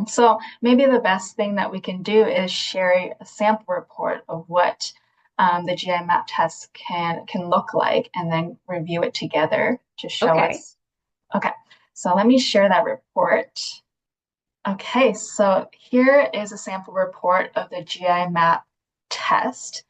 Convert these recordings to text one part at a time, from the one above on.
So maybe the best thing that we can do is share a sample report of what the GI map test can look like, and then review it together to show Okay. us. Okay, so let me share that report. Okay, so here is a sample report of the GI map test.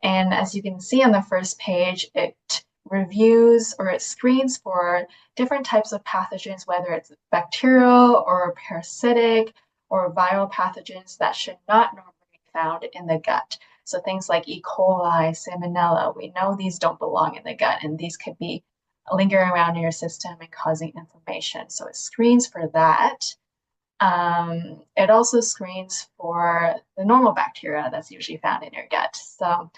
And as you can see on the first page, it reviews or it screens for different types of pathogens, whether it's bacterial or parasitic or viral pathogens that should not normally be found in the gut. So things like E. coli, Salmonella, we know these don't belong in the gut, and these could be lingering around in your system and causing inflammation. So it screens for that. It also screens for the normal bacteria that's usually found in your gut. So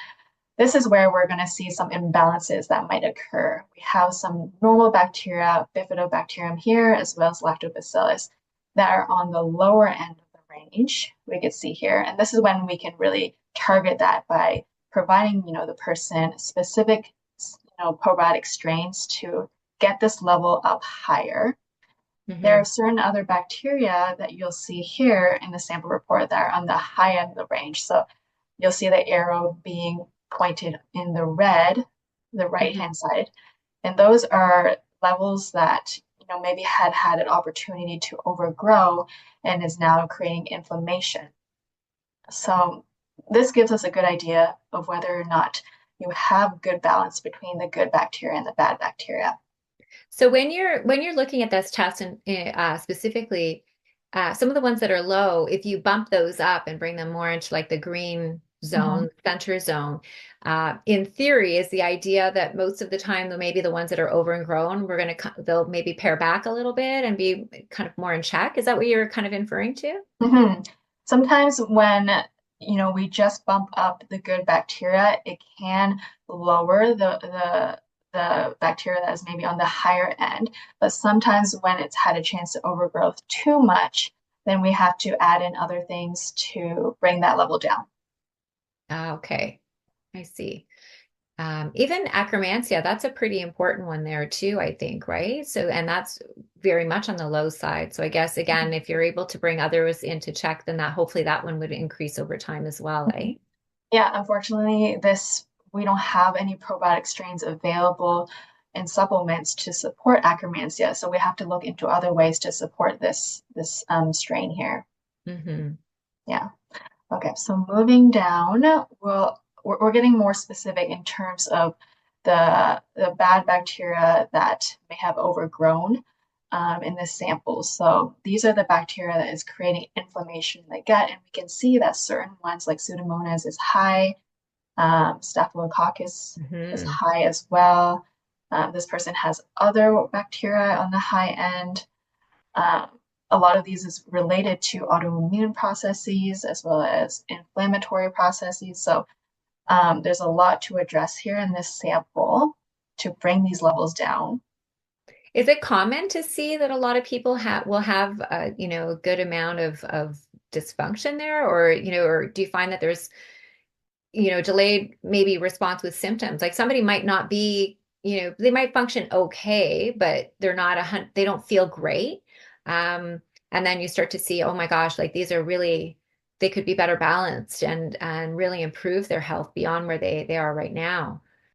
this is where we're going to see some imbalances that might occur. We have some normal bacteria, Bifidobacterium here, as well as Lactobacillus, that are on the lower end of the range, we can see here. And this is when we can really target that by providing, the person specific, probiotic strains to get this level up higher. There Hmm. are certain other bacteria that you'll see here in the sample report that are on the high end of the range. So you'll see the arrow being pointed in the red, the Hmm. right-hand side. And those are levels that, maybe had an opportunity to overgrow and is now creating inflammation. So this gives us a good idea of whether or not you have good balance between the good bacteria and the bad bacteria. So when you're looking at this test and specifically some of the ones that are low, if you bump those up and bring them more into like the green Mhm. zone, center zone, in theory, is the idea that most of the time, though maybe the ones that are over and grown, they'll maybe pare back a little bit and be kind of more in check. Is that what you're kind of inferring to? Mhm. Sometimes when we just bump up the good bacteria, it can lower the bacteria that is maybe on the higher end. But sometimes when it's had a chance to overgrowth too much, then we have to add in other things to bring that level down. Ah, okay, I see. Even Akkermansia, that's a pretty important one there too, I think, right? So, and that's very much on the low side. So I guess again, if you're able to bring others into check, then that hopefully that one would increase over time as well, eh? Yeah, unfortunately, this we don't have any probiotic strains available in supplements to support Akkermansia, so we have to look into other ways to support this strain here. Hmm. Yeah. Okay, so moving down, we're getting more specific in terms of the bad bacteria that may have overgrown in this sample. So these are the bacteria that is creating inflammation in the gut, and we can see that certain ones like Pseudomonas is high, Staphylococcus is Hmm. high as well. This person has other bacteria on the high end. Um, a lot of these is related to autoimmune processes as well as inflammatory processes. So there's a lot to address here in this sample to bring these levels down. Is it common to see that a lot of people will have a good amount of dysfunction there, or or do you find that there's delayed maybe response with symptoms? Like somebody might not be, they might function okay, but they don't feel great. Um, and then you start to see, oh my gosh, like these are really, they could be better balanced and really improve their health beyond where they are right now.